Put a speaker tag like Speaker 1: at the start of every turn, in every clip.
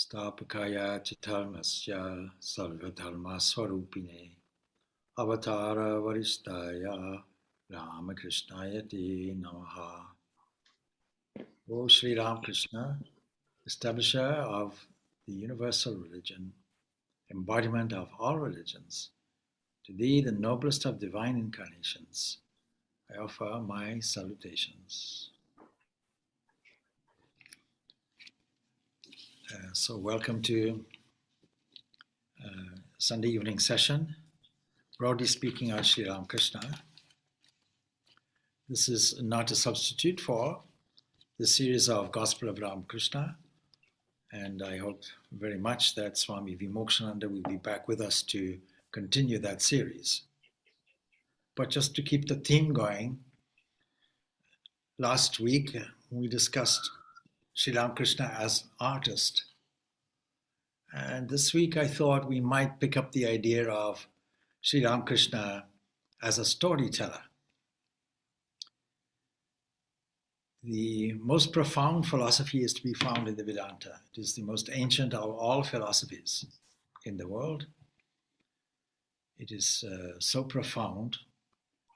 Speaker 1: Stapakaya Chitarmasya Sarvadharma Swarupine Avatara Varistaya Ramakrishnaya Te Namaha. O Sriram Krishna, establisher of the universal religion, embodiment of all religions, to thee, the noblest of divine incarnations, I offer my salutations. So welcome to Sunday evening session. Broadly speaking, on Sri Ramakrishna. This is not a substitute for the series of Gospel of Ramakrishna, and I hope very much that Swami Vimokshananda will be back with us to continue that series. But just to keep the theme going, last week we discussed Sri Ramakrishna as artist. And this week I thought we might pick up the idea of Sri Ramakrishna as a storyteller. The most profound philosophy is to be found in the Vedanta. It is the most ancient of all philosophies in the world. It is so profound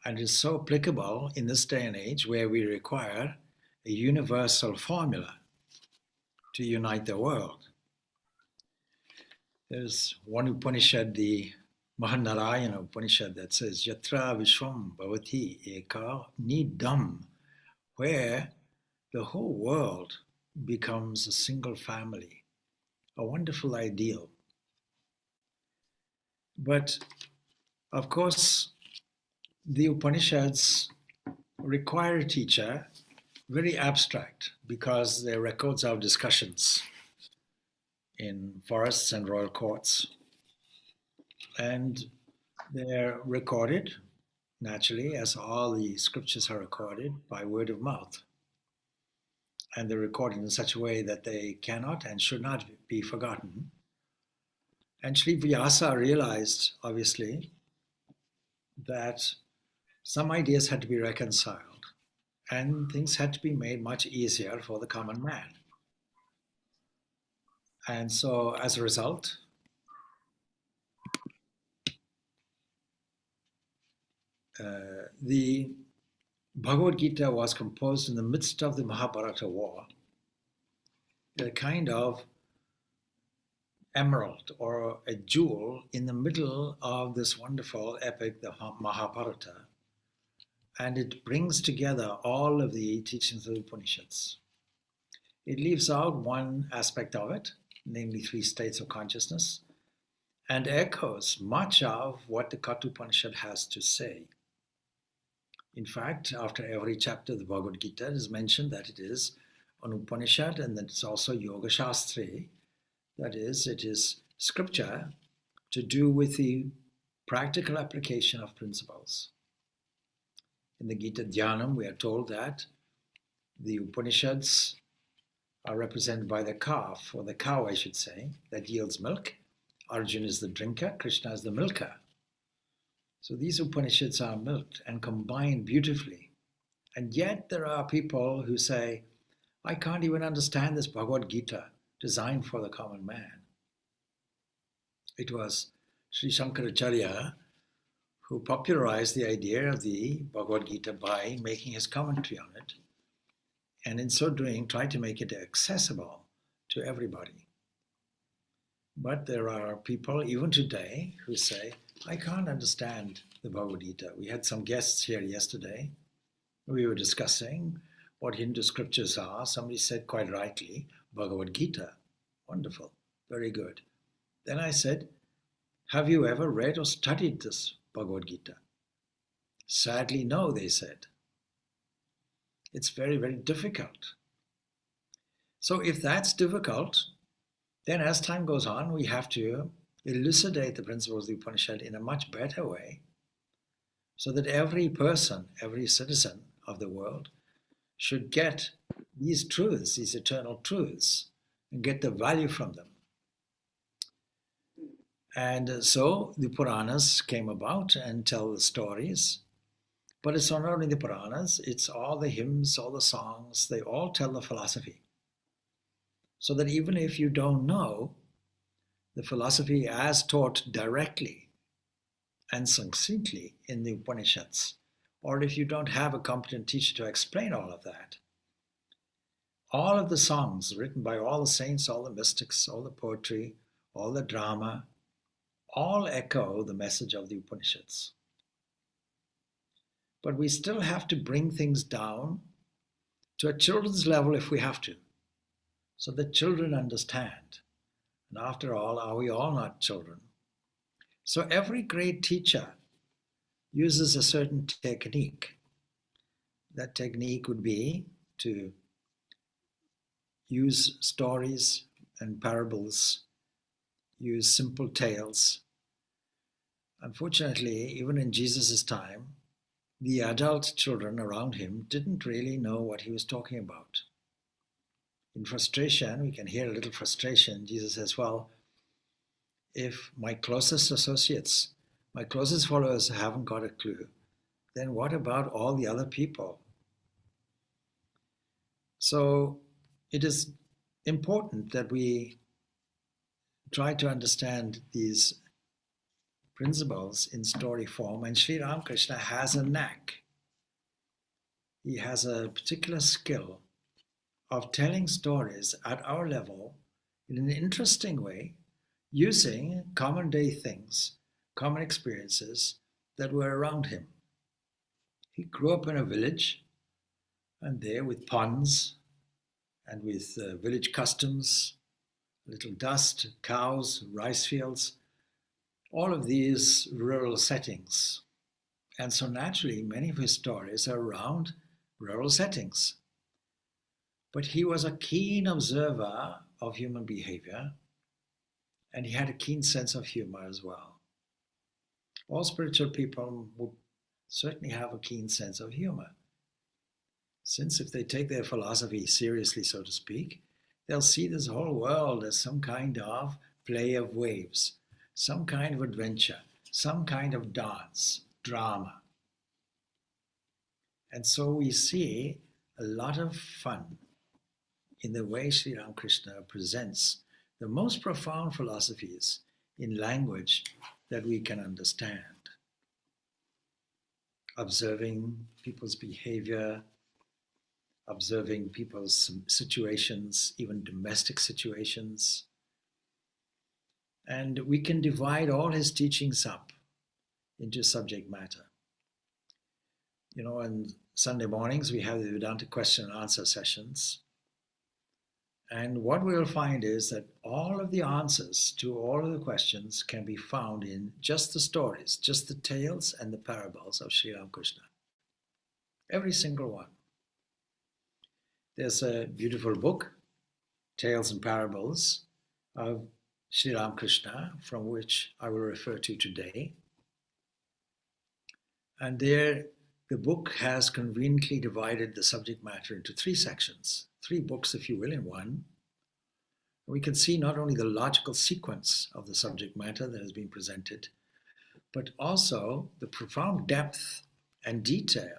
Speaker 1: and is so applicable in this day and age where we require a universal formula to unite the world. There's one Upanishad, the Mahanarayana Upanishad, that says, Yatra Vishwam Bhavati Eka Nidam, where the whole world becomes a single family, a wonderful ideal. But, of course, the Upanishads require a teacher, very abstract, because they're records of discussions in forests and royal courts. And they're recorded, naturally, as all the scriptures are recorded, by word of mouth. And they're recorded in such a way that they cannot and should not be forgotten. And Sri Vyasa realized, obviously, that some ideas had to be reconciled and things had to be made much easier for the common man. And so, as a result, the Bhagavad-Gita was composed in the midst of the Mahabharata war, a kind of emerald or a jewel in the middle of this wonderful epic, the Mahabharata, and it brings together all of the teachings of the Upanishads. It leaves out one aspect of it, namely 3 states of consciousness, and echoes much of what the Katha Upanishad has to say. In fact, after every chapter of the Bhagavad-Gita, it is mentioned that it is an Upanishad and that it's also Yoga Shastri. That is, it is scripture to do with the practical application of principles. In the Gita Dhyanam, we are told that the Upanishads are represented by the calf, or the cow, I should say, that yields milk. Arjuna is the drinker, Krishna is the milker. So these Upanishads are milked and combined beautifully. And yet there are people who say, I can't even understand this Bhagavad-Gita designed for the common man. It was Sri Shankaracharya who popularized the idea of the Bhagavad-Gita by making his commentary on it, and in so doing tried to make it accessible to everybody. But there are people, even today, who say, I can't understand the Bhagavad-Gita. We had some guests here yesterday. We were discussing what Hindu scriptures are. Somebody said quite rightly, Bhagavad-Gita. Wonderful, very good. Then I said, have you ever read or studied this Bhagavad-Gita? Sadly, no, they said. It's very, very difficult. So if that's difficult, then as time goes on, we have to elucidate the principles of the Upanishad in a much better way so that every person, every citizen of the world should get these truths, these eternal truths, and get the value from them. And so the Puranas came about and tell the stories. But it's not only the Puranas, it's all the hymns, all the songs, they all tell the philosophy. so that even if you don't know the philosophy as taught directly and succinctly in the Upanishads, or if you don't have a competent teacher to explain all of that, all of the songs written by all the saints, all the mystics, all the poetry, all the drama, all echo the message of the Upanishads. But we still have to bring things down to a children's level if we have to, so that children understand. And after all, are we all not children? So every great teacher uses a certain technique. That technique would be to use stories and parables, use simple tales. Unfortunately, even in Jesus' time, the adult children around him didn't really know what he was talking about. In frustration, we can hear a little frustration. Jesus says, well, if my closest associates, my closest followers haven't got a clue, then what about all the other people? So it is important that we try to understand these principles in story form, and Sri Ramakrishna has a knack. He has a particular skill of telling stories at our level in an interesting way, using common day things, common experiences that were around him. He grew up in a village, and there with ponds and with village customs, little dust, cows, rice fields, all of these rural settings. And so naturally, many of his stories are around rural settings. But he was a keen observer of human behavior, and he had a keen sense of humor as well. All spiritual people would certainly have a keen sense of humor, since if they take their philosophy seriously, so to speak, they'll see this whole world as some kind of play of waves, some kind of adventure, some kind of dance, drama. And so we see a lot of fun in the way Sri Ramakrishna presents the most profound philosophies in language that we can understand. Observing people's behavior, observing people's situations, even domestic situations. And we can divide all his teachings up into subject matter. You know, on Sunday mornings, we have the Vedanta question and answer sessions. And what we'll find is that all of the answers to all of the questions can be found in just the stories, just the tales and the parables of Sri Ramakrishna. Every single one. There's a beautiful book, Tales and Parables of Sri Ramakrishna, from which I will refer to today. And there, the book has conveniently divided the subject matter into three sections, three books, if you will, in one. We can see not only the logical sequence of the subject matter that has been presented, but also the profound depth and detail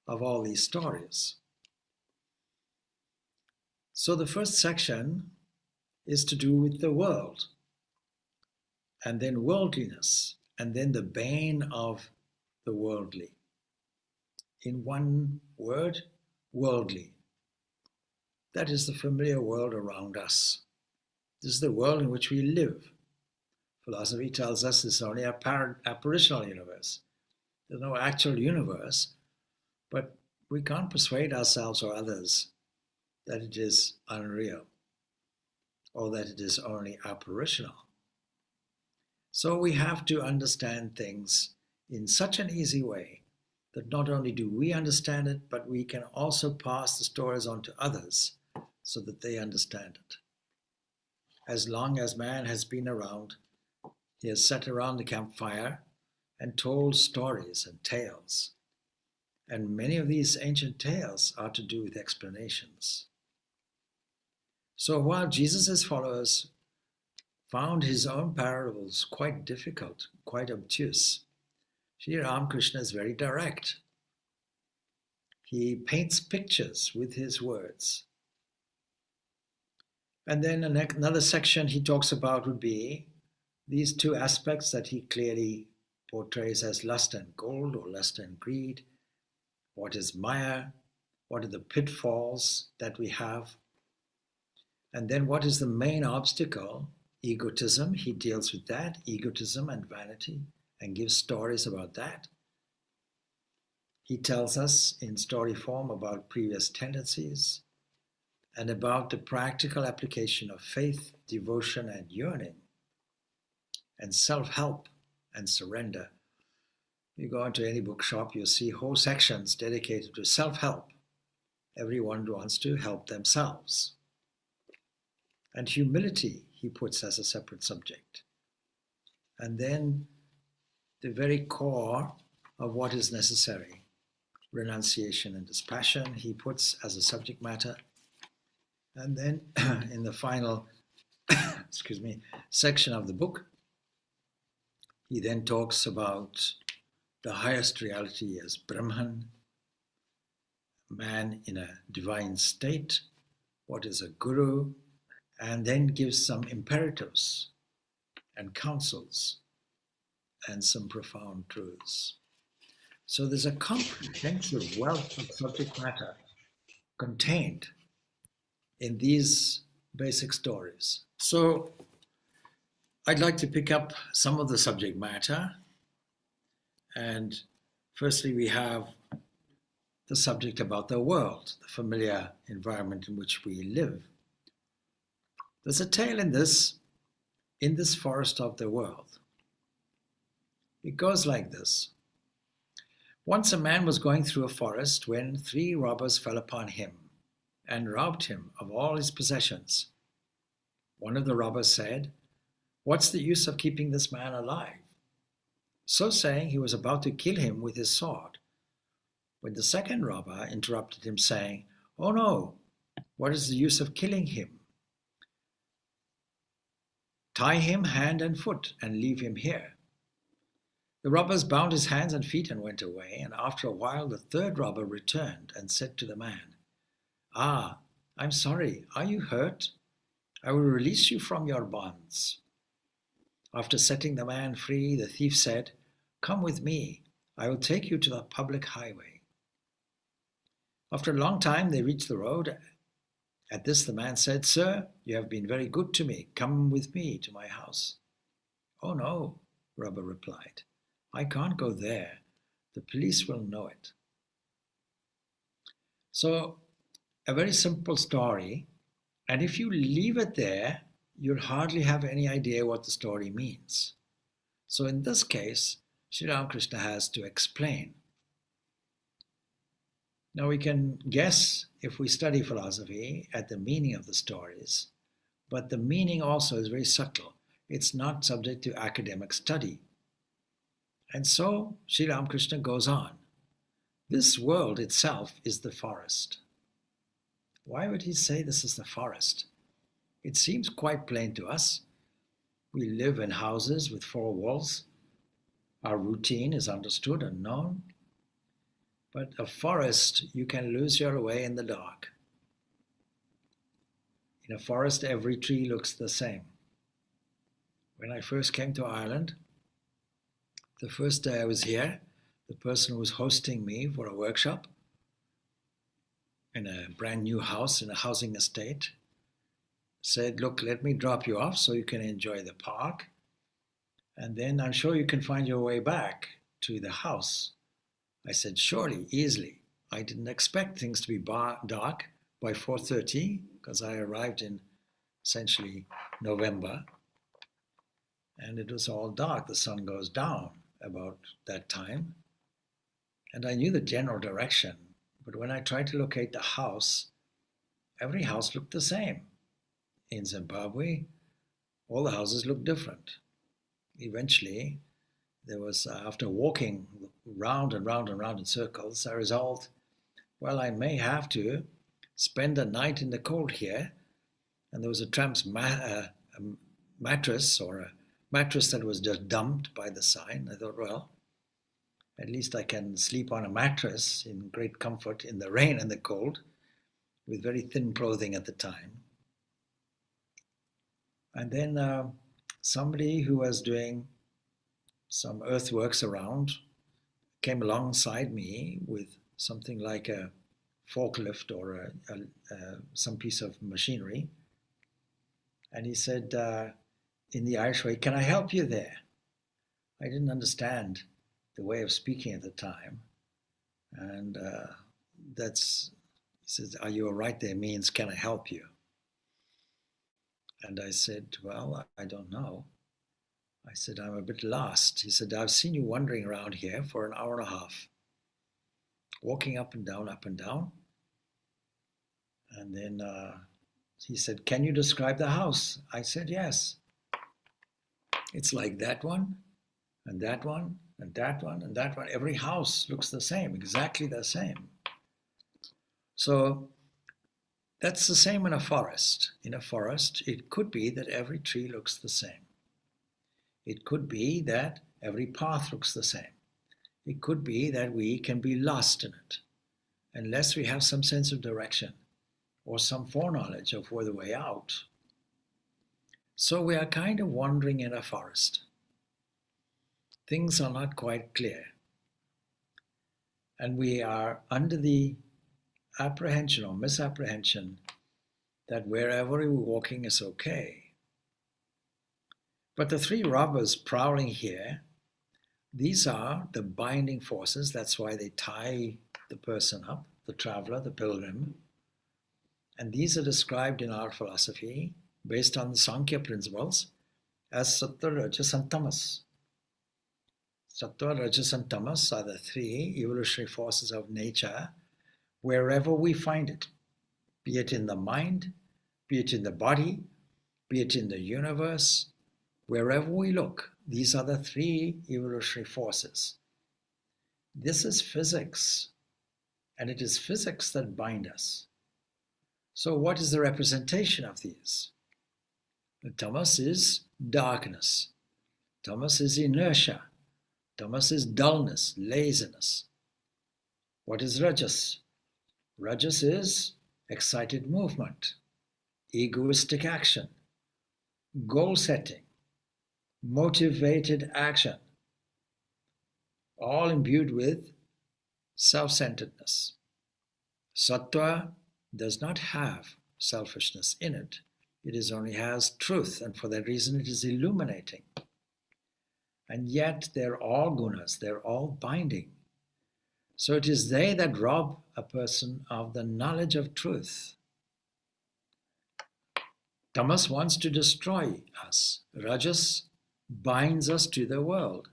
Speaker 1: of all these stories. So the first section is to do with the world, and then worldliness, and then the bane of the worldly. In one word, worldly. That is the familiar world around us. This is the world in which we live. Philosophy tells us it's only an apparitional universe. There's no actual universe, but we can't persuade ourselves or others that it is unreal or that it is only apparitional. So we have to understand things in such an easy way that not only do we understand it, but we can also pass the stories on to others so that they understand it. As long as man has been around, he has sat around the campfire and told stories and tales. And many of these ancient tales are to do with explanations. So while Jesus' followers found his own parables quite difficult, quite obtuse, Sri Ramakrishna is very direct. He paints pictures with his words. And then another section he talks about would be these two aspects that he clearly portrays as lust and gold, or lust and greed. What is Maya? What are the pitfalls that we have? And then what is the main obstacle? Egotism. He deals with that, egotism and vanity, and gives stories about that. He tells us in story form about previous tendencies and about the practical application of faith, devotion, and yearning, and self-help and surrender. You go into any bookshop, you'll see whole sections dedicated to self-help. Everyone wants to help themselves. And humility, he puts as a separate subject. And then the very core of what is necessary, renunciation and dispassion, he puts as a subject matter. And then in the final section of the book, he then talks about the highest reality as Brahman, man in a divine state, what is a guru, and then gives some imperatives and counsels and some profound truths. So there's a comprehensive wealth of subject matter contained in these basic stories. So I'd like to pick up some of the subject matter. And firstly, we have the subject about the world, the familiar environment in which we live. There's a tale in this forest of the world. It goes like this. Once a man was going through a forest when 3 robbers fell upon him and robbed him of all his possessions. One of the robbers said, "What's the use of keeping this man alive?" So saying, he was about to kill him with his sword, when the second robber interrupted him, saying, "Oh no, what is the use of killing him? Tie him hand and foot and leave him here." The robbers bound his hands and feet and went away, and after a while the third robber returned and said to the man, "Ah, I'm sorry, are you hurt? I will release you from your bonds." After setting the man free, the thief said, "Come with me, I will take you to the public highway." After a long time they reached the road. At this the man said, "Sir, you have been very good to me. Come with me to my house." "Oh no," robber replied. "I can't go there. The police will know it." So, a very simple story. And if you leave it there, you'll hardly have any idea what the story means. So in this case, Sri Ramakrishna has to explain. Now we can guess, if we study philosophy, at the meaning of the stories, but the meaning also is very subtle. It's not subject to academic study. And so Sri Ramakrishna goes on. This world itself is the forest. Why would he say this is the forest? It seems quite plain to us. We live in houses with 4 walls. Our routine is understood and known. But a forest, you can lose your way in the dark. In a forest, every tree looks the same. When I first came to Ireland, the first day I was here, the person who was hosting me for a workshop in a brand new house in a housing estate said, "Look, let me drop you off so you can enjoy the park. And then I'm sure you can find your way back to the house." I said, "Surely, easily." I didn't expect things to be dark by 4:30 because I arrived in essentially November. And it was all dark. The sun goes down about that time. And I knew the general direction. But when I tried to locate the house, every house looked the same. In Zimbabwe, all the houses looked different. Eventually, there was, after walking round and round and round in circles, I resolved, well, I may have to spend a night in the cold here. And there was a tramp's mattress, or a mattress that was just dumped by the sign. I thought, well, at least I can sleep on a mattress in great comfort in the rain and the cold, with very thin clothing at the time. And then somebody who was doing some earthworks around came alongside me with something like a forklift or some piece of machinery. And he said in the Irish way, "Can I help you there?" I didn't understand the way of speaking at the time. And he says, "Are you all right there?" means, "Can I help you?" And I said, "Well, I don't know." I said, "I'm a bit lost." He said, "I've seen you wandering around here for an hour and a half, walking up and down, up and down." And then he said, "Can you describe the house?" I said, "Yes. It's like that one, and that one, and that one, and that one. Every house looks the same, exactly the same." So that's the same in a forest. In a forest, it could be that every tree looks the same. It could be that every path looks the same. It could be that we can be lost in it unless we have some sense of direction or some foreknowledge of where the way out. So we are kind of wandering in a forest. Things are not quite clear. And we are under the apprehension or misapprehension that wherever we're walking is okay. But the three robbers prowling here, these are the binding forces. That's why they tie the person up, the traveler, the pilgrim. And these are described in our philosophy based on the Sankhya principles as Sattva, Rajas, and Tamas. Sattva, Rajas, and Tamas are the three evolutionary forces of nature wherever we find it, be it in the mind, be it in the body, be it in the universe. Wherever we look, these are the three evolutionary forces. This is physics, and it is physics that bind us. So what is the representation of these? The tamas is darkness. Tamas is inertia. Tamas is dullness, laziness. What is rajas? Rajas is excited movement, egoistic action, goal setting, motivated action, all imbued with self-centeredness. Sattva does not have selfishness in it. It only has truth, and for that reason it is illuminating. And yet they're all gunas, they're all binding. So it is they that rob a person of the knowledge of truth. Tamas wants to destroy us. Rajas binds us to the world.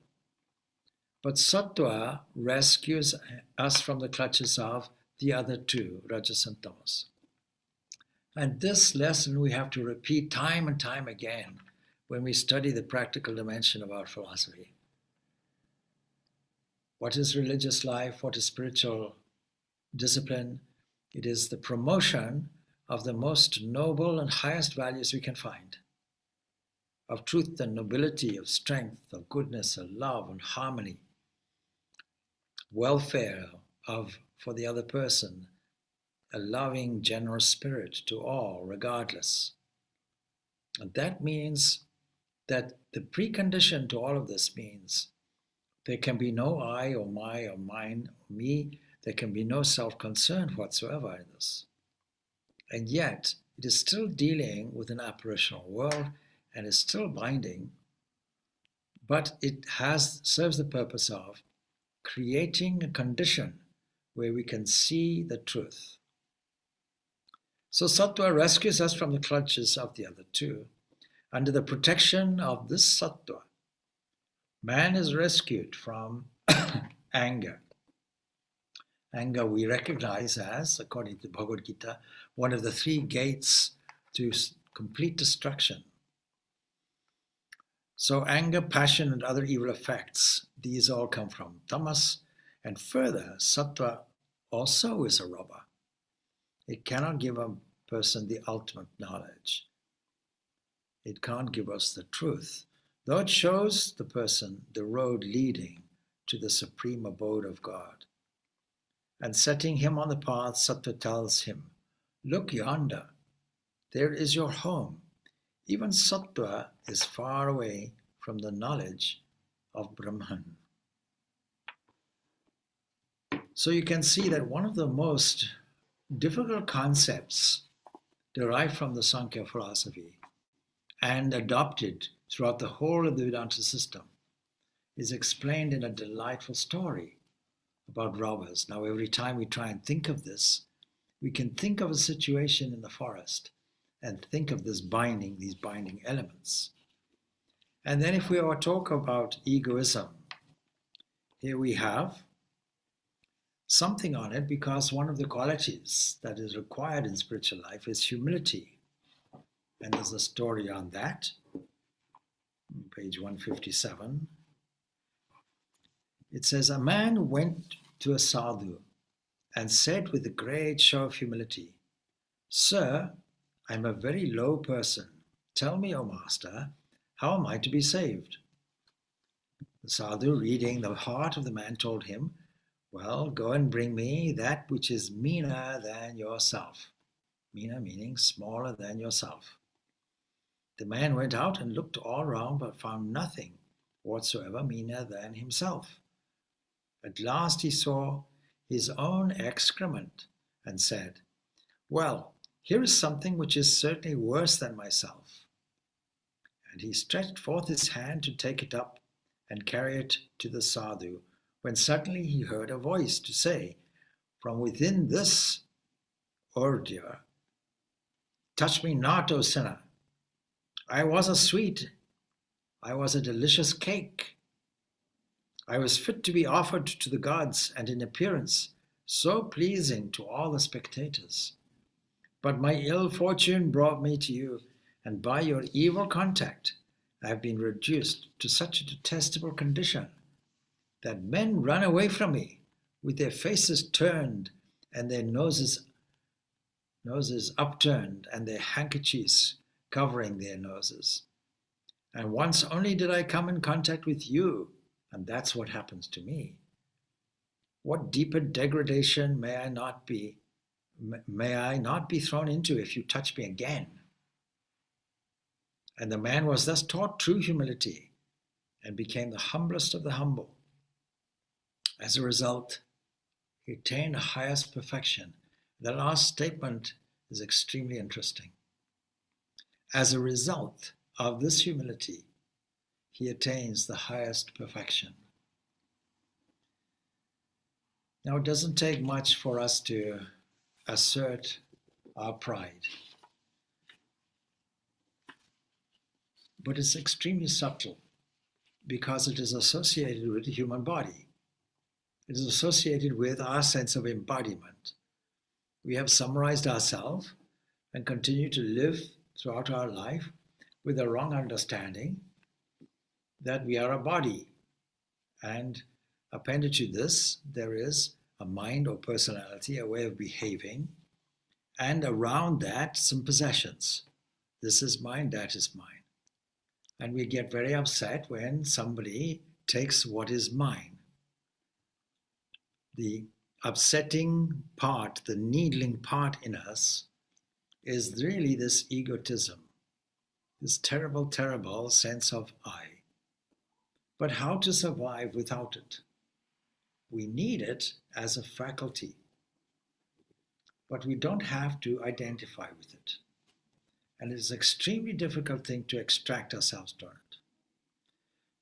Speaker 1: But Sattva rescues us from the clutches of the other two, Rajas and Tamas. And this lesson we have to repeat time and time again when we study the practical dimension of our philosophy. What is religious life? What is spiritual discipline? It is the promotion of the most noble and highest values we can find, of truth and nobility, of strength, of goodness, of love and harmony, welfare for the other person, a loving, generous spirit to all, regardless. And that means that the precondition to all of this means there can be no I or my or mine or me. There can be no self-concern whatsoever in this. And yet, it is still dealing with an apparitional world and is still binding, but it serves the purpose of creating a condition where we can see the truth. So Sattva rescues us from the clutches of the other two. Under the protection of this Sattva, man is rescued from anger. Anger we recognize as, according to the Bhagavad-Gita, one of the three gates to complete destruction. So anger, passion, and other evil effects, these all come from tamas. And further, Sattva also is a robber. It cannot give a person the ultimate knowledge. It can't give us the truth, though it shows the person the road leading to the supreme abode of God. And setting him on the path, Sattva tells him, "Look yonder, there is your home. Even sattva is far away from the knowledge of Brahman. So you can see that one of the most difficult concepts derived from the Sankhya philosophy and adopted throughout the whole of the Vedanta system is explained in a delightful story about robbers. Now, every time we try and think of this, we can think of a situation in the forest and think of these binding elements. And then if we were to talk about egoism, here we have something on it, because one of the qualities that is required in spiritual life is humility. And there's a story on that, page 157. It says, a man went to a sadhu and said with a great show of humility, Sir, I'm a very low person. Tell me, O Master, how am I to be saved? The sadhu, reading the heart of the man, told him, well, go and bring me that which is meaner than yourself. Meaner meaning smaller than yourself. The man went out and looked all round, but found nothing whatsoever meaner than himself. At last he saw his own excrement and said, well, here is something which is certainly worse than myself. And he stretched forth his hand to take it up and carry it to the sadhu, when suddenly he heard a voice to say, from within this ordure, touch me not, O sinner. I was a sweet, I was a delicious cake. I was fit to be offered to the gods, and in appearance so pleasing to all the spectators. But my ill fortune brought me to you, and by your evil contact I have been reduced to such a detestable condition that men run away from me with their faces turned and their noses upturned and their handkerchiefs covering their noses. And once only did I come in contact with you, and that's what happens to me. What deeper degradation may I not be thrown into if you touch me again? And the man was thus taught true humility and became the humblest of the humble. As a result, he attained the highest perfection. The last statement is extremely interesting. As a result of this humility, he attains the highest perfection. Now, it doesn't take much for us to assert our pride, but it's extremely subtle because it is associated with the human body. It is associated with our sense of embodiment. We have summarized ourselves and continue to live throughout our life with a wrong understanding that we are a body. And appended to this, there is a mind or personality, a way of behaving, and around that, some possessions. This is mine, that is mine. And we get very upset when somebody takes what is mine. The upsetting part, the needling part in us is really this egotism, this terrible, terrible sense of I. But how to survive without it? We need it as a faculty, but we don't have to identify with it. And it's an extremely difficult thing to extract ourselves from it.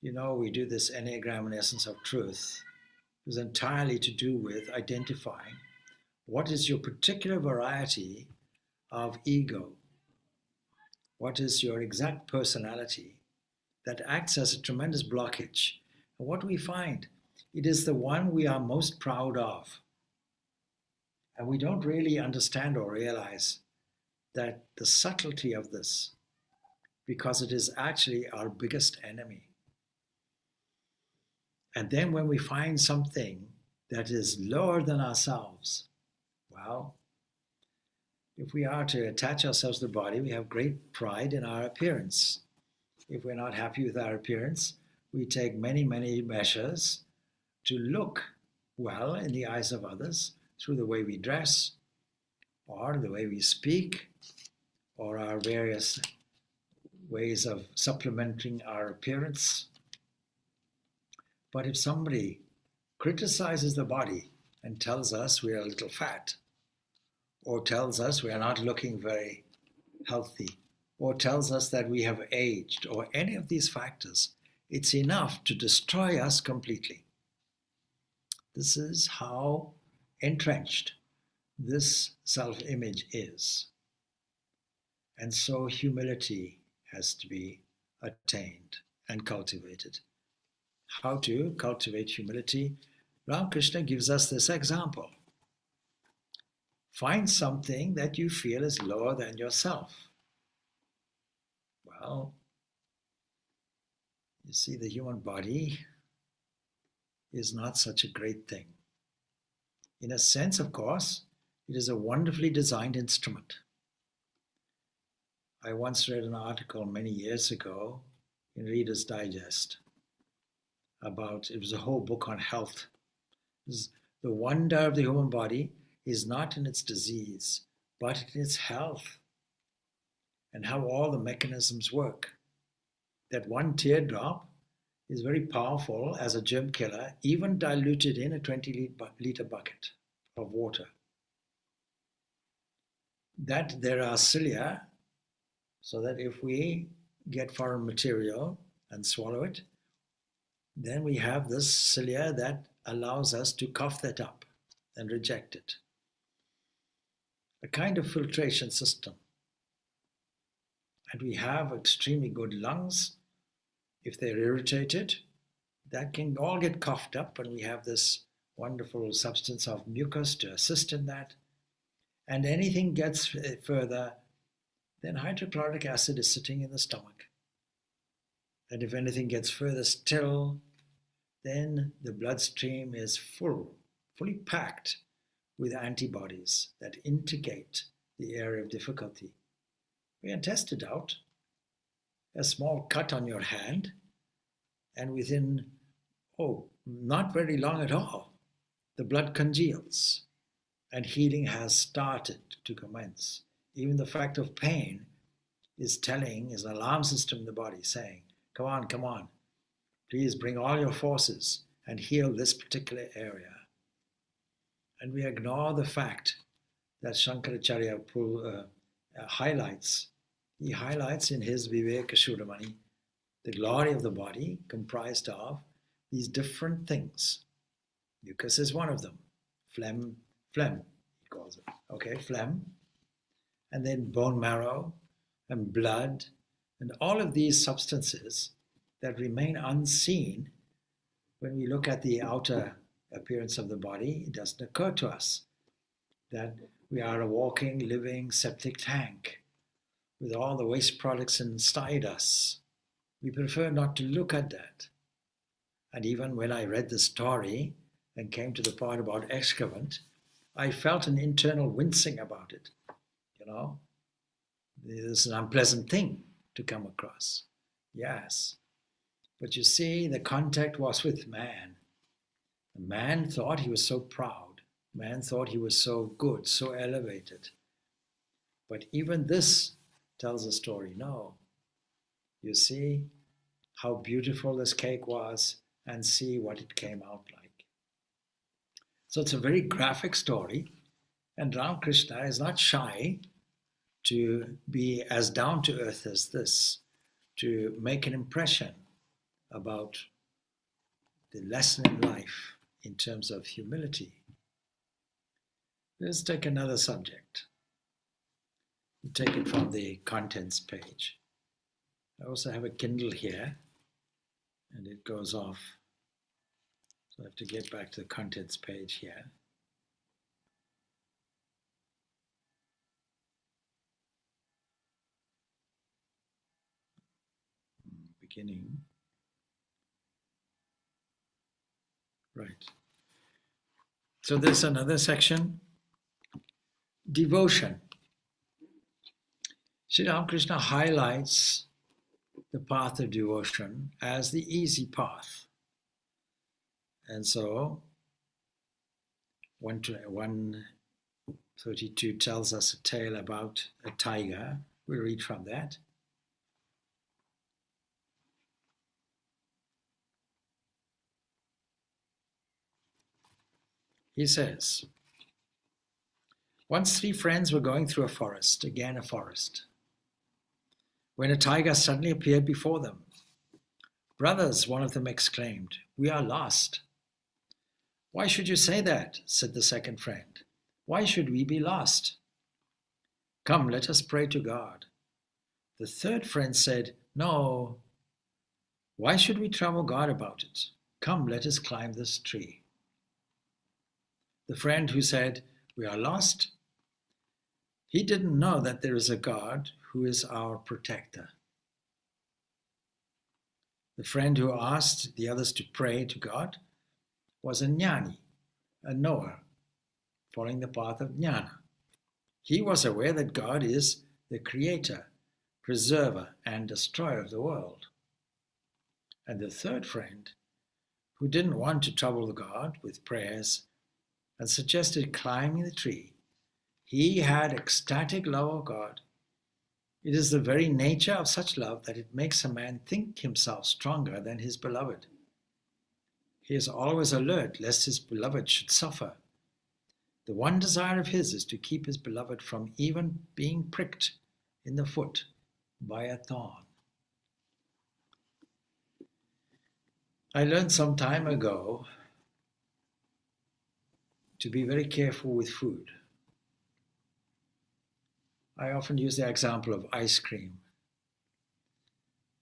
Speaker 1: You know, we do this Enneagram in Essence of Truth. It's entirely to do with identifying what is your particular variety of ego, what is your exact personality that acts as a tremendous blockage. And what do we find? It is the one we are most proud of. And we don't really understand or realize that the subtlety of this, because it is actually our biggest enemy. And then when we find something that is lower than ourselves, well, if we are to attach ourselves to the body, we have great pride in our appearance. If we're not happy with our appearance, we take many, many measures to look well in the eyes of others through the way we dress, or the way we speak, or our various ways of supplementing our appearance. But if somebody criticizes the body and tells us we are a little fat, or tells us we are not looking very healthy, or tells us that we have aged, or any of these factors, it's enough to destroy us completely. This is how entrenched this self-image is. And so humility has to be attained and cultivated. How to cultivate humility? Ramakrishna gives us this example. Find something that you feel is lower than yourself. Well, you see, the human body is not such a great thing. In a sense, of course, it is a wonderfully designed instrument. I once read an article many years ago in Reader's Digest about, it was a whole book on health. The wonder of the human body is not in its disease, but in its health, and how all the mechanisms work. That one teardrop is very powerful as a germ killer, even diluted in a 20-liter bucket of water. That there are cilia, so that if we get foreign material and swallow it, then we have this cilia that allows us to cough that up and reject it. A kind of filtration system. And we have extremely good lungs. If they're irritated, that can all get coughed up, and we have this wonderful substance of mucus to assist in that. And anything gets further, then hydrochloric acid is sitting in the stomach. And if anything gets further still, then the bloodstream is fully packed with antibodies that indicate the area of difficulty. We can test it out. A small cut on your hand, and within, not very long at all, the blood congeals and healing has started to commence. Even the fact of pain is an alarm system in the body saying, come on, please bring all your forces and heal this particular area. And we ignore the fact that Shankaracharya highlights. He highlights in his Viveka Chudamani the glory of the body comprised of these different things. Mucus is one of them. Phlegm, he calls it. Okay, phlegm. And then bone marrow and blood and all of these substances that remain unseen when we look at the outer appearance of the body. It doesn't occur to us that we are a walking, living septic tank with all the waste products inside us. We prefer not to look at that. And even when I read the story and came to the part about excrement, I felt an internal wincing about it. This is an unpleasant thing to come across. Yes. But you see, the contact was with man. Man thought he was so proud. Man thought he was so good, so elevated. But even this tells a story. No. You see how beautiful this cake was and see what it came out like. So it's a very graphic story, and Ramakrishna is not shy to be as down to earth as this, to make an impression about the lesson in life in terms of humility. Let's take another subject. You take it from the contents page. I also have a Kindle here, and it goes off. So I have to get back to the contents page here. Beginning. Right. So there's another section. Devotion. Sri Ramakrishna highlights the path of devotion as the easy path. And so 132 tells us a tale about a tiger. We'll read from that. He says, once 3 friends were going through a forest, again a forest, when a tiger suddenly appeared before them. Brothers, one of them exclaimed, we are lost. Why should you say that? Said the second friend. Why should we be lost? Come, let us pray to God. The third friend said, no. Why should we trouble God about it? Come, let us climb this tree. The friend who said, we are lost, he didn't know that there is a God who is our protector. The friend who asked the others to pray to God was a jnani, a knower, following the path of jnana. He was aware that God is the creator, preserver, and destroyer of the world. And the third friend, who didn't want to trouble God with prayers and suggested climbing the tree, he had ecstatic love of God. It is the very nature of such love that it makes a man think himself stronger than his beloved. He is always alert lest his beloved should suffer. The one desire of his is to keep his beloved from even being pricked in the foot by a thorn. I learned some time ago to be very careful with food. I often use the example of ice cream.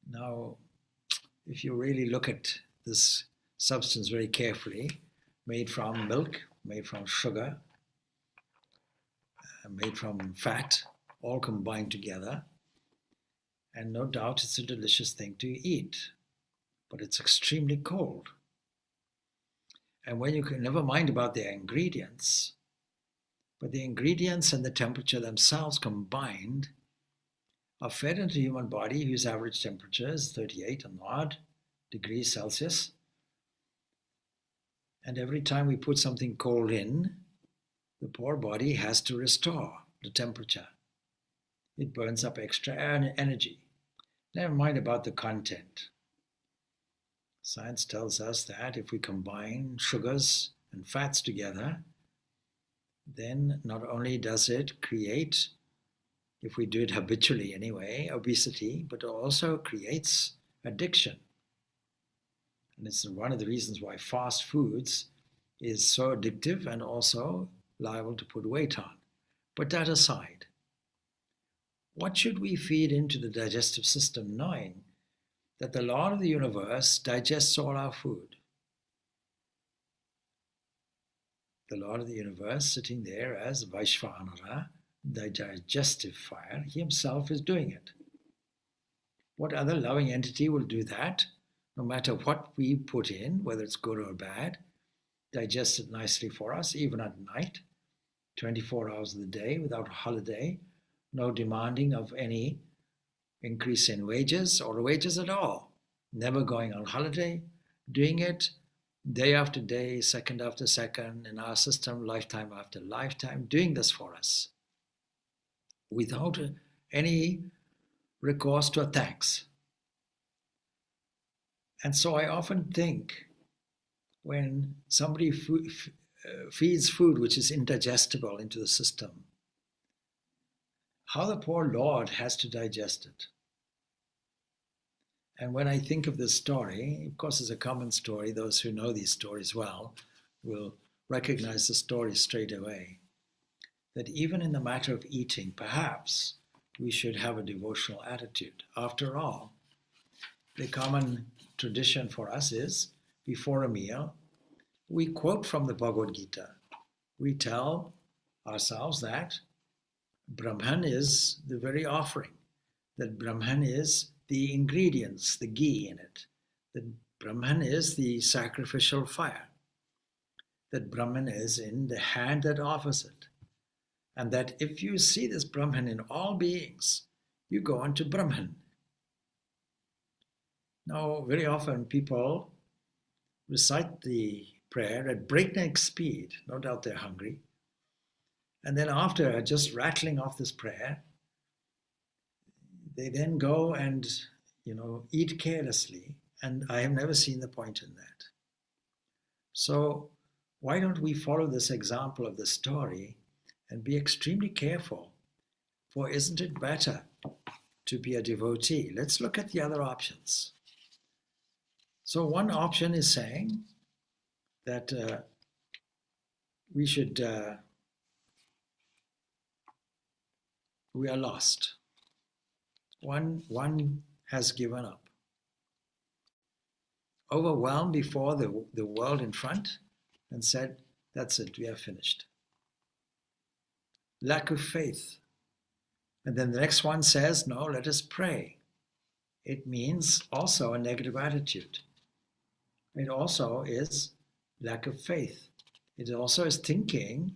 Speaker 1: Now, if you really look at this substance very carefully, made from milk, made from sugar, made from fat, all combined together, and no doubt it's a delicious thing to eat, but it's extremely cold. And when you can never mind about the ingredients, but the ingredients and the temperature themselves combined are fed into the human body, whose average temperature is 38 and odd degrees Celsius. And every time we put something cold in, the poor body has to restore the temperature. It burns up extra energy. Never mind about the content. Science tells us that if we combine sugars and fats together, then not only does it create, if we do it habitually anyway, obesity, but it also creates addiction. And it's one of the reasons why fast foods is so addictive and also liable to put weight on. Put that aside. What should we feed into the digestive system, knowing that the Lord of the universe digests all our food? The Lord of the universe sitting there as Vaishvanara, the digestive fire, he himself is doing it. What other loving entity will do that? No matter what we put in, whether it's good or bad, digest it nicely for us, even at night, 24 hours of the day without a holiday, no demanding of any increase in wages or wages at all, never going on holiday, doing it day after day, second after second, in our system, lifetime after lifetime, doing this for us without any recourse to a thanks. And so I often think when somebody feeds food which is indigestible into the system, how the poor Lord has to digest it. And when I think of this story, of course it's a common story, those who know these stories well will recognize the story straight away, that even in the matter of eating, perhaps we should have a devotional attitude. After all, the common tradition for us is, before a meal, we quote from the Bhagavad-Gita. We tell ourselves that Brahman is the very offering, that Brahman is the ingredients, the ghee in it, that Brahman is the sacrificial fire, that Brahman is in the hand that offers it, and that if you see this Brahman in all beings, you go on to Brahman. Now, very often people recite the prayer at breakneck speed, no doubt they're hungry, and then after just rattling off this prayer, they then go and, eat carelessly, and I have never seen the point in that. So Why don't we follow this example of the story and be extremely careful? For isn't it better to be a devotee? Let's look at the other options. So one option is saying that we are lost. One has given up. Overwhelmed before the world in front and said, that's it, we have finished. Lack of faith. And then the next one says, no, let us pray. It means also a negative attitude. It also is lack of faith. It also is thinking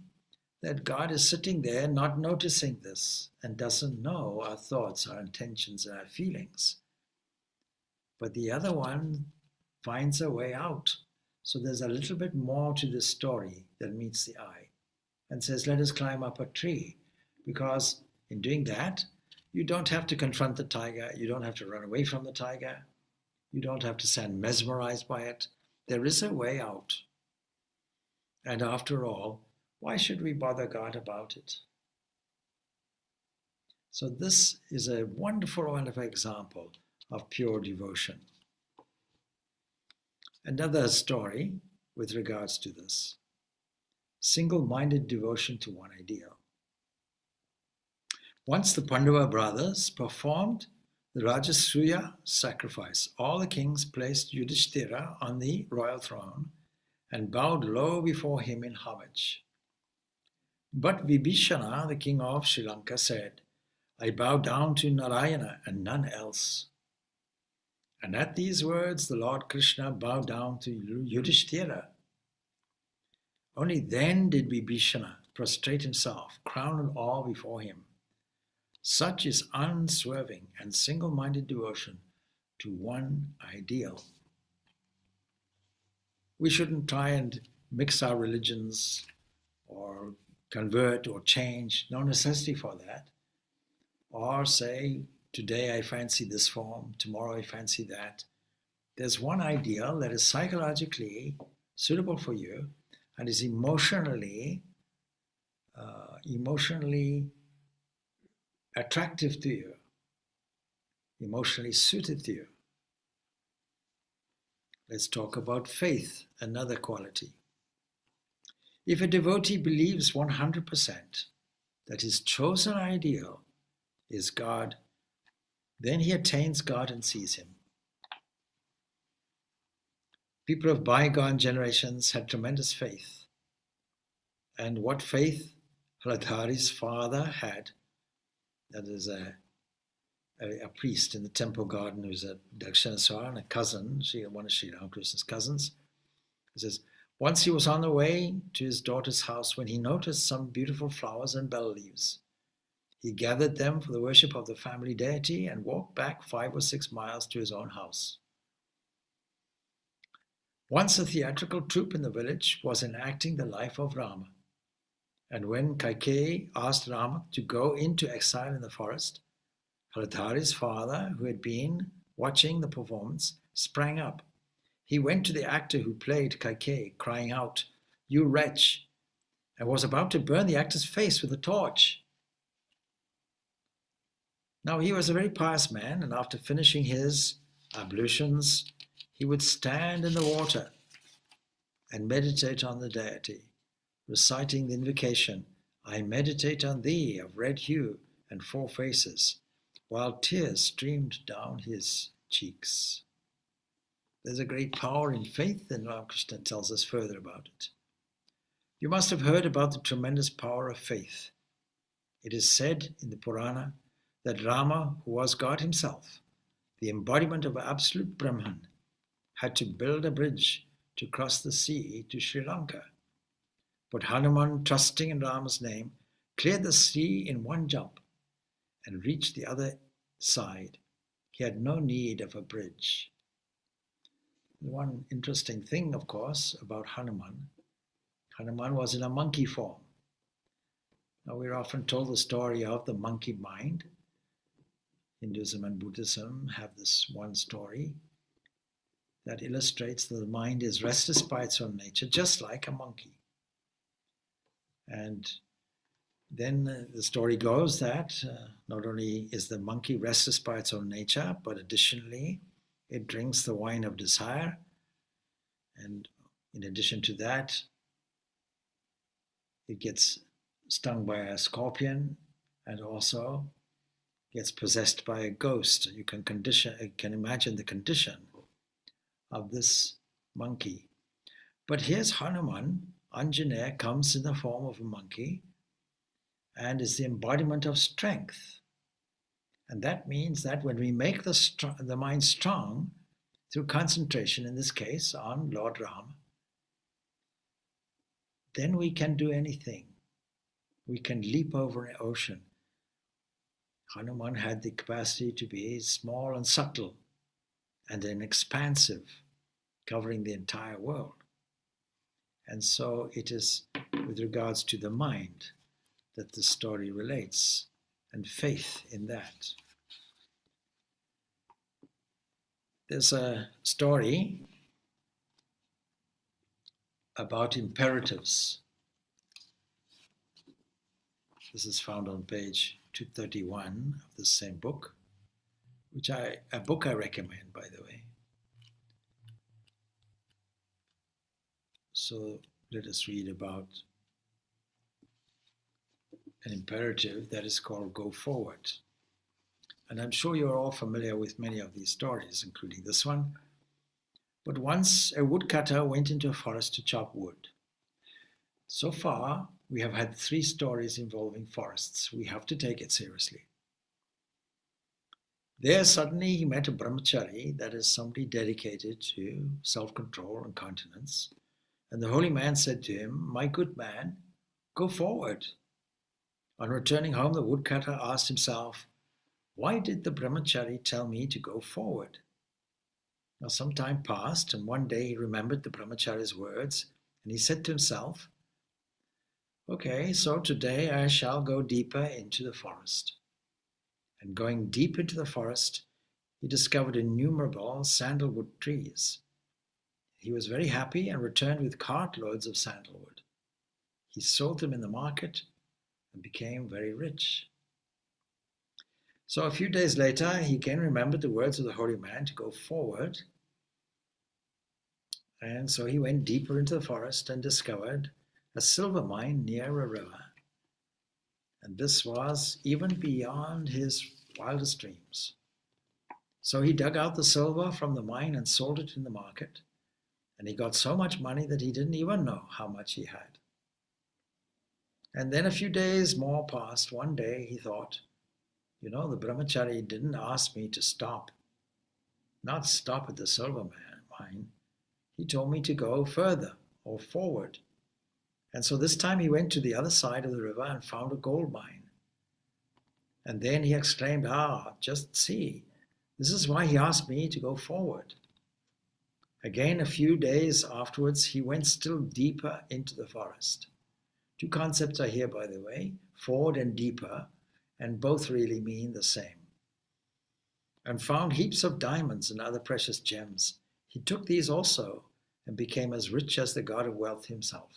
Speaker 1: that God is sitting there not noticing this and doesn't know our thoughts, our intentions, and our feelings. But the other one finds a way out. So there's a little bit more to this story than meets the eye, and says, let us climb up a tree, because in doing that, you don't have to confront the tiger, you don't have to run away from the tiger, you don't have to stand mesmerized by it. There is a way out. And after all, why should we bother God about it? So this is a wonderful example of pure devotion. Another story with regards to this. Single-minded devotion to one ideal. Once the Pandava brothers performed the Rajasuya sacrifice. All the kings placed Yudhishthira on the royal throne and bowed low before him in homage. But Vibhishana, the king of Sri Lanka, said, I bow down to Narayana and none else. And at these words, the Lord Krishna bowed down to Yudhishthira. Only then did Vibhishana prostrate himself, crowned in awe before him. Such is unswerving and single-minded devotion to one ideal. We shouldn't try and mix our religions or convert or change, no necessity for that. Or say, today I fancy this form, tomorrow I fancy that. There's one ideal that is psychologically suitable for you and is emotionally attractive to you, emotionally suited to you. Let's talk about faith, another quality. If a devotee believes 100% that his chosen ideal is God, then he attains God and sees him. People of bygone generations had tremendous faith. And what faith Haladhari's father had, that is a priest in the temple garden who's a Dakshinaswara and a cousin, one of Sri Ramakrishna's cousins. He says, once he was on the way to his daughter's house when he noticed some beautiful flowers and bell leaves. He gathered them for the worship of the family deity and walked back 5 or 6 miles to his own house. Once a theatrical troupe in the village was enacting the life of Rama. And when Kaikeyi asked Rama to go into exile in the forest, Haladhari's father, who had been watching the performance, sprang up. He went to the actor who played Kaikeyi, crying out, "You wretch," and was about to burn the actor's face with a torch. Now he was a very pious man, and after finishing his ablutions, he would stand in the water and meditate on the deity, reciting the invocation, "I meditate on thee," of red hue and 4 faces, while tears streamed down his cheeks. There's a great power in faith, and Ramakrishna tells us further about it. You must have heard about the tremendous power of faith. It is said in the Purana that Rama, who was God himself, the embodiment of absolute Brahman, had to build a bridge to cross the sea to Sri Lanka. But Hanuman, trusting in Rama's name, cleared the sea in one jump and reached the other side. He had no need of a bridge. One interesting thing, of course, about Hanuman was in a monkey form. Now, we're often told the story of the monkey mind. Hinduism and Buddhism have this one story. that illustrates that the mind is restless by its own nature, just like a monkey. And then the story goes that not only is the monkey restless by its own nature, but additionally, it drinks the wine of desire. And in addition to that, it gets stung by a scorpion and also gets possessed by a ghost. You can imagine the condition of this monkey. But here's Hanuman. Anjaneya comes in the form of a monkey and is the embodiment of strength. And that means that when we make the mind strong through concentration, in this case on Lord Ram, then we can do anything. We can leap over an ocean. Hanuman had the capacity to be small and subtle and then expansive, covering the entire world. And so it is with regards to the mind that the story relates, and faith in that. There's a story about imperatives. This is found on page 231 of the same book, a book I recommend, by the way. So let us read about an imperative that is called go forward. And I'm sure you're all familiar with many of these stories, including this one. But once a woodcutter went into a forest to chop wood. So far, we have had 3 stories involving forests. We have to take it seriously. There suddenly he met a brahmachari, that is somebody dedicated to self-control and continence. And the holy man said to him, "My good man, go forward." On returning home, the woodcutter asked himself, "Why did the brahmachari tell me to go forward?" Now some time passed, and one day he remembered the brahmachari's words, and he said to himself, "Okay, so today I shall go deeper into the forest." And going deep into the forest, he discovered innumerable sandalwood trees. He was very happy and returned with cartloads of sandalwood. He sold them in the market and became very rich. So a few days later, he again remembered the words of the holy man to go forward. And so he went deeper into the forest and discovered a silver mine near a river. And this was even beyond his wildest dreams. So he dug out the silver from the mine and sold it in the market. And he got so much money that he didn't even know how much he had. And then a few days more passed. One day he thought, the brahmachari didn't ask me to stop. Not stop at the silver mine. He told me to go further or forward. And so this time he went to the other side of the river and found a gold mine. And then he exclaimed, just see, this is why he asked me to go forward. Again, a few days afterwards, he went still deeper into the forest. 2 concepts are here, by the way, forward and deeper, and both really mean the same. And found heaps of diamonds and other precious gems. He took these also and became as rich as the god of wealth himself.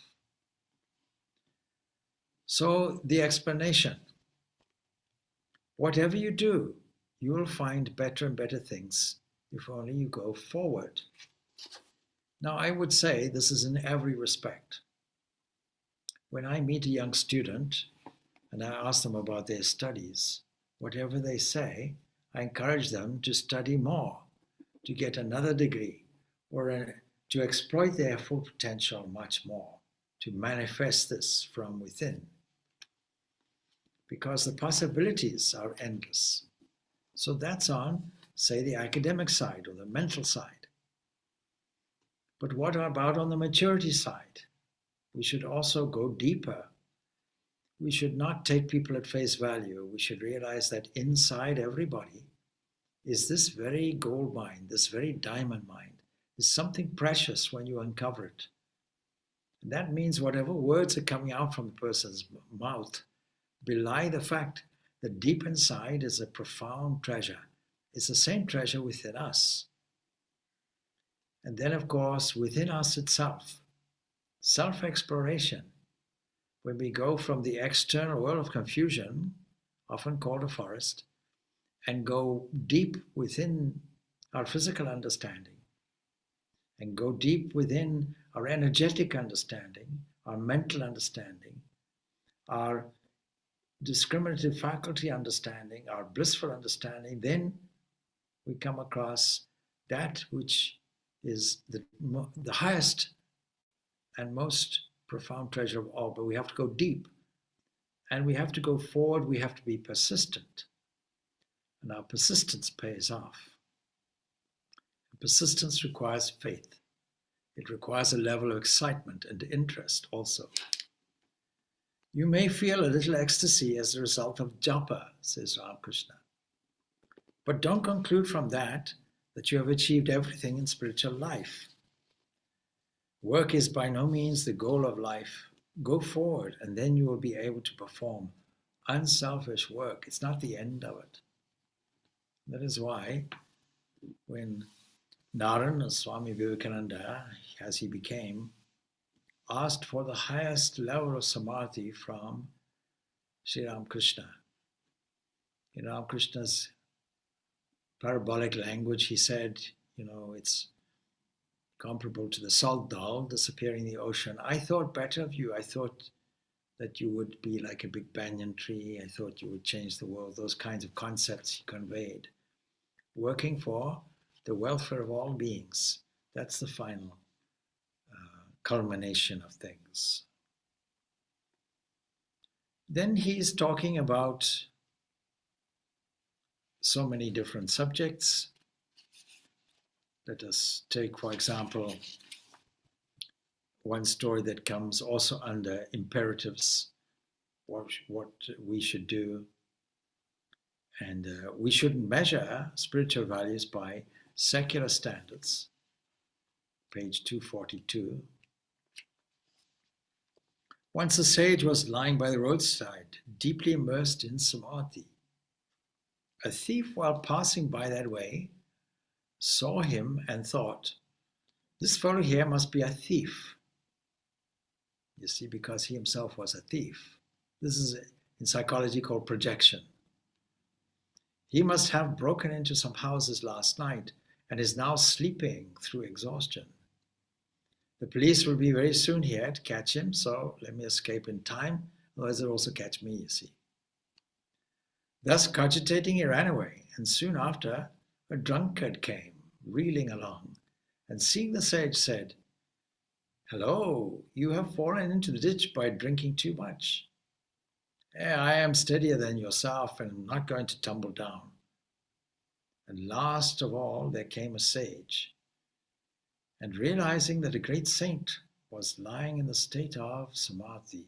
Speaker 1: So the explanation, whatever you do, you will find better and better things if only you go forward. Now, I would say this is in every respect. When I meet a young student and I ask them about their studies, whatever they say, I encourage them to study more, to get another degree, or to exploit their full potential much more, to manifest this from within. Because the possibilities are endless. So that's on, say, the academic side or the mental side. But what about on the maturity side? We should also go deeper. We should not take people at face value. We should realize that inside everybody is this very gold mine, this very diamond mine. Is something precious when you uncover it. And that means whatever words are coming out from the person's mouth belie the fact that deep inside is a profound treasure. It's the same treasure within us. And then, of course, within us itself, self-exploration, when we go from the external world of confusion, often called a forest, and go deep within our physical understanding, and go deep within our energetic understanding, our mental understanding, our discriminative faculty understanding, our blissful understanding, then we come across that which is the highest and most profound treasure of all. But we have to go deep, and we have to go forward. We have to be persistent, and our persistence pays off. Persistence requires faith. It requires a level of excitement and interest also. You may feel a little ecstasy as a result of japa, says Ramakrishna. But don't conclude from that you have achieved everything in spiritual life. Work is by no means the goal of life. Go forward, and then you will be able to perform unselfish work. It's not the end of it. That is why when Naran, Swami Vivekananda, as he became, asked for the highest level of samadhi from Sriram Krishna. In Ramakrishna's parabolic language, he said, it's comparable to the salt doll disappearing in the ocean. I thought better of you. I thought that you would be like a big banyan tree. I thought you would change the world. Those kinds of concepts he conveyed. Working for the welfare of all beings. That's the final culmination of things. Then he's talking about so many different subjects. Let us take, for example, one story that comes also under imperatives, what we should do. And we shouldn't measure spiritual values by secular standards. Page 242. Once a sage was lying by the roadside, deeply immersed in samadhi. A thief, while passing by that way, saw him and thought, this fellow here must be a thief. You see, because he himself was a thief. This is in psychology called projection. He must have broken into some houses last night and is now sleeping through exhaustion. The police will be very soon here to catch him, so let me escape in time, otherwise they'll also catch me, you see. Thus cogitating, he ran away, and soon after, a drunkard came, reeling along, and seeing the sage said, hello, you have fallen into the ditch by drinking too much. I am steadier than yourself and am not going to tumble down. And last of all, there came a sage, and realizing that a great saint was lying in the state of samadhi,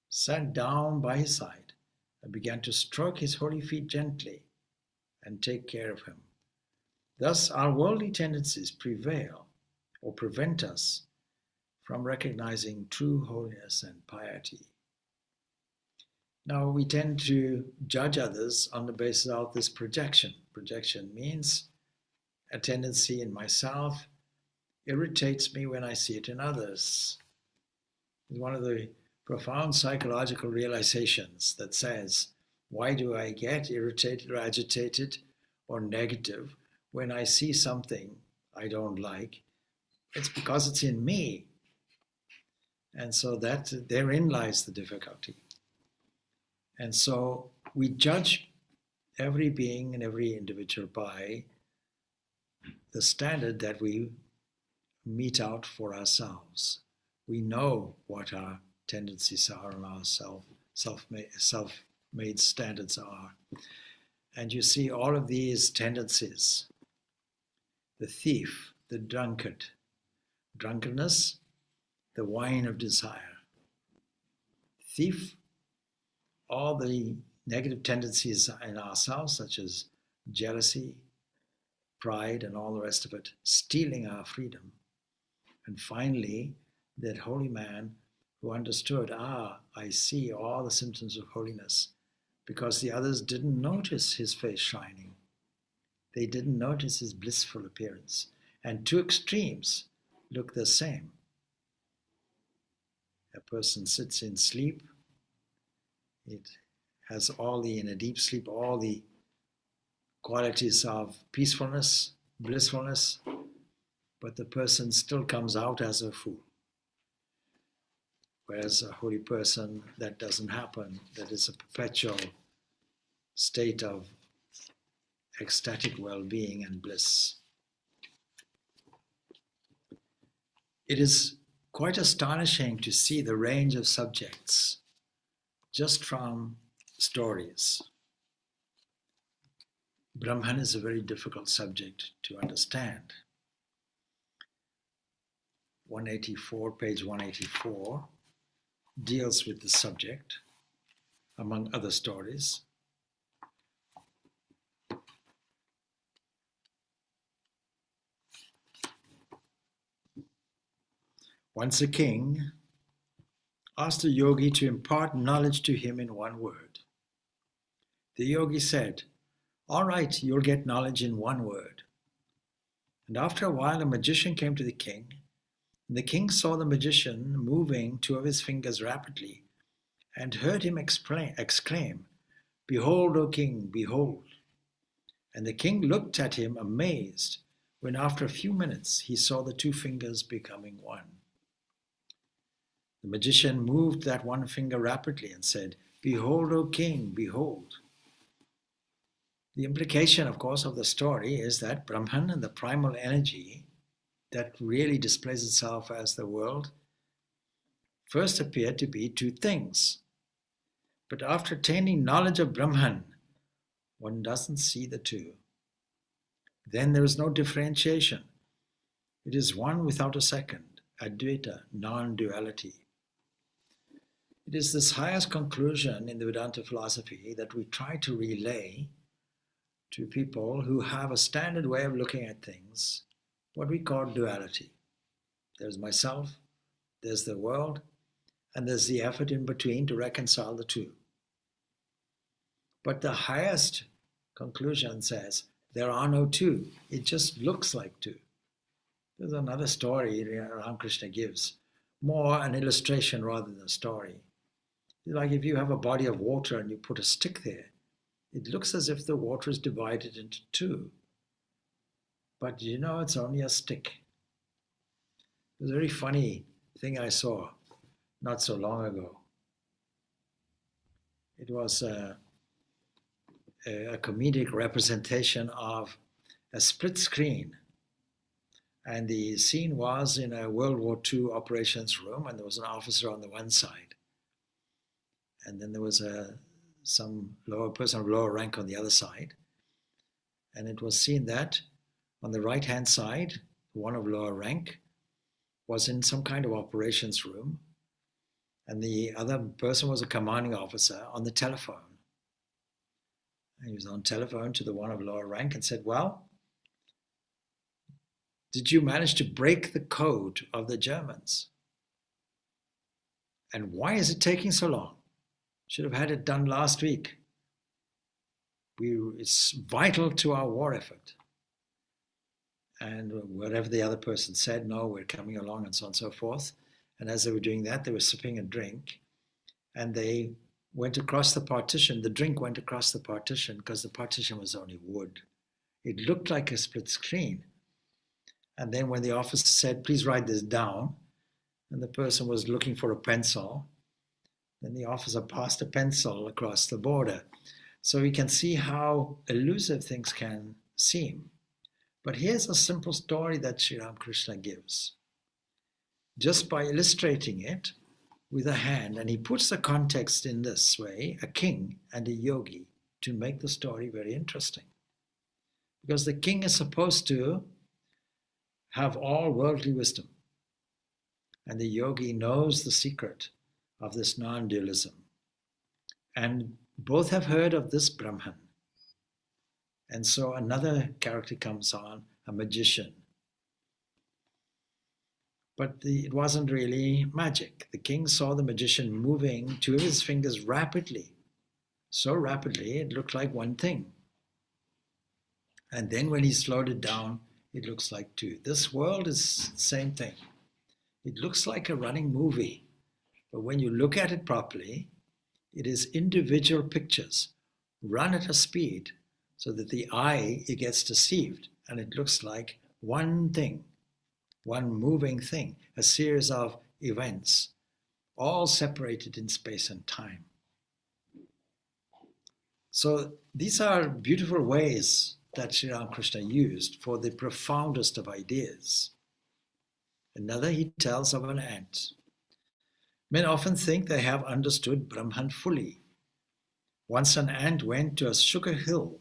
Speaker 1: sat down by his side and began to stroke his holy feet gently and take care of him. Thus our worldly tendencies prevail or prevent us from recognizing true holiness and piety. Now we tend to judge others on the basis of this projection. Projection means a tendency in myself irritates me when I see it in others. It's one of the profound psychological realizations that says, why do I get irritated or agitated or negative when I see something I don't like? It's because it's in me. And so that therein lies the difficulty. And so we judge every being and every individual by the standard that we mete out for ourselves. We know what our tendencies are and our self-made standards are. And you see all of these tendencies, the thief, the drunkard, drunkenness, the wine of desire. Thief, all the negative tendencies in ourselves, such as jealousy, pride, and all the rest of it, stealing our freedom. And finally, that holy man who understood, I see all the symptoms of holiness, because the others didn't notice his face shining. They didn't notice his blissful appearance. And two extremes look the same. A person sits in sleep. It has in a deep sleep, all the qualities of peacefulness, blissfulness, but the person still comes out as a fool. Whereas a holy person, that doesn't happen. That is a perpetual state of ecstatic well-being and bliss. It is quite astonishing to see the range of subjects just from stories. Brahman is a very difficult subject to understand. 184, page 184, deals with the subject, among other stories. Once a king asked a yogi to impart knowledge to him in one word. The yogi said, "All right, you'll get knowledge in one word." And after a while, a magician came to the king. And the king saw the magician moving two of his fingers rapidly and heard him exclaim, "Behold, O king, behold." And the king looked at him amazed when after a few minutes he saw the two fingers becoming one. The magician moved that one finger rapidly and said, "Behold, O king, behold." The implication, of course, of the story is that Brahman and the primal energy that really displays itself as the world first appeared to be two things. But after attaining knowledge of Brahman, one doesn't see the two. Then there is no differentiation. It is one without a second, Advaita, non-duality. It is this highest conclusion in the Vedanta philosophy that we try to relay to people who have a standard way of looking at things, what we call duality. There's myself, there's the world, and there's the effort in between to reconcile the two. But the highest conclusion says there are no two. It just looks like two. There's another story Ramakrishna gives, more an illustration rather than a story. Like if you have a body of water and you put a stick there, it looks as if the water is divided into two. But you know it's only a stick. It was a very funny thing I saw not so long ago. It was a comedic representation of a split screen. And the scene was in a World War II operations room, and there was an officer on the one side. And then there was some lower person of lower rank on the other side. And it was seen that on the right-hand side, one of lower rank was in some kind of operations room, and the other person was a commanding officer on the telephone. And he was on telephone to the one of lower rank and said, "Well, did you manage to break the code of the Germans? And why is it taking so long? Should have had it done last week. It's vital to our war effort." And whatever the other person said, "No, we're coming along," and so on and so forth. And as they were doing that, they were sipping a drink, and they went across the partition. The drink went across the partition because the partition was only wood. It looked like a split screen. And then when the officer said, "Please write this down," and the person was looking for a pencil, then the officer passed a pencil across the border. So you can see how elusive things can seem. But here's a simple story that Sriram Krishna gives. Just by illustrating it with a hand, and he puts the context in this way, a king and a yogi, to make the story very interesting. Because the king is supposed to have all worldly wisdom, and the yogi knows the secret of this non-dualism. And both have heard of this Brahman. And so another character comes on, a magician. But it wasn't really magic. The king saw the magician moving two of his fingers rapidly. So rapidly, it looked like one thing. And then when he slowed it down, it looks like too. This world is the same thing. It looks like a running movie, but when you look at it properly, it is individual pictures run at a speed so that the eye, it gets deceived and it looks like one thing, one moving thing, a series of events, all separated in space and time. So these are beautiful ways that Sri Ramakrishna used for the profoundest of ideas. Another he tells of an ant. Men often think they have understood Brahman fully. Once an ant went to a sugar hill.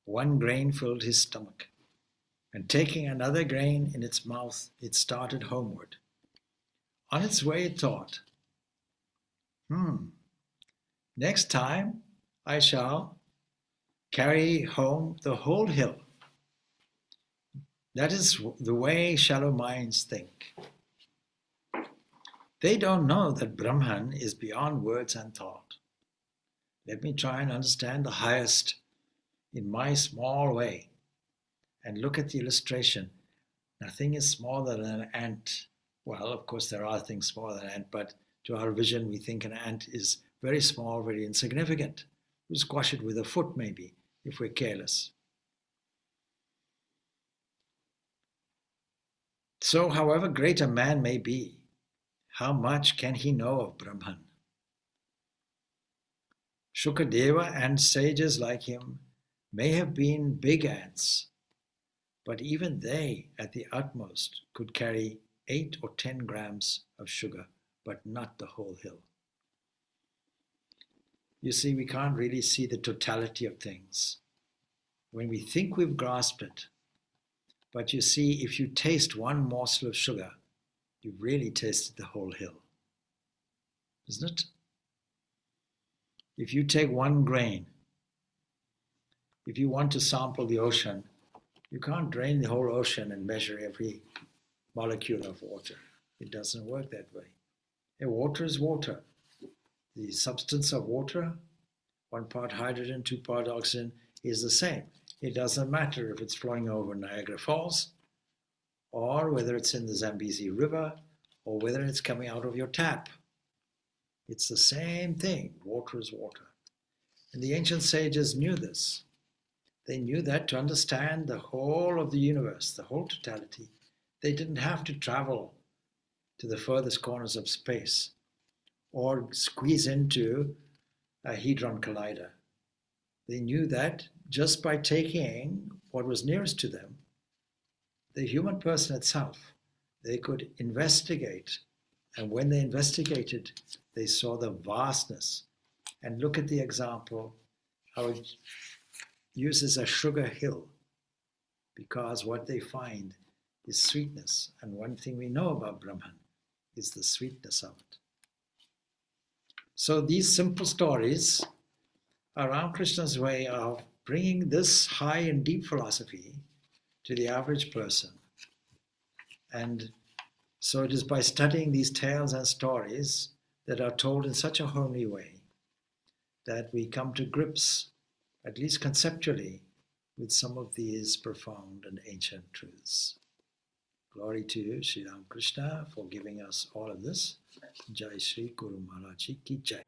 Speaker 1: One grain filled his stomach, and taking another grain in its mouth, it started homeward. On its way it thought, next time I shall carry home the whole hill. That is the way shallow minds think. They don't know that Brahman is beyond words and thought. Let me try and understand the highest in my small way. And look at the illustration. Nothing is smaller than an ant. Well, of course, there are things smaller than an ant, but to our vision, we think an ant is very small, very insignificant. We'll squash it with a foot, maybe, if we're careless. So, however great a man may be, how much can he know of Brahman? Shukadeva and sages like him may have been big ants, but even they, at the utmost, could carry 8 or 10 grams of sugar, but not the whole hill. You see, we can't really see the totality of things when we think we've grasped it. But you see, if you taste one morsel of sugar, you've really tasted the whole hill, isn't it? If you take one grain, if you want to sample the ocean, you can't drain the whole ocean and measure every molecule of water. It doesn't work that way. And water is water. The substance of water, 1 part hydrogen, 2 part oxygen, is the same. It doesn't matter if it's flowing over Niagara Falls, or whether it's in the Zambezi River, or whether it's coming out of your tap. It's the same thing. Water is water. And the ancient sages knew this. They knew that to understand the whole of the universe, the whole totality, they didn't have to travel to the furthest corners of space or squeeze into a Hadron Collider. They knew that just by taking what was nearest to them, the human person itself, they could investigate. And when they investigated, they saw the vastness. And look at the example, how it uses a sugar hill, because what they find is sweetness. And one thing we know about Brahman is the sweetness of it. So these simple stories are Ramakrishna's way of bringing this high and deep philosophy to the average person. And so it is by studying these tales and stories that are told in such a homely way that we come to grips, at least conceptually, with some of these profound and ancient truths. Glory to you, Sri Ramakrishna, for giving us all of this. Jai Shri Guru Maharaj Ki Jai.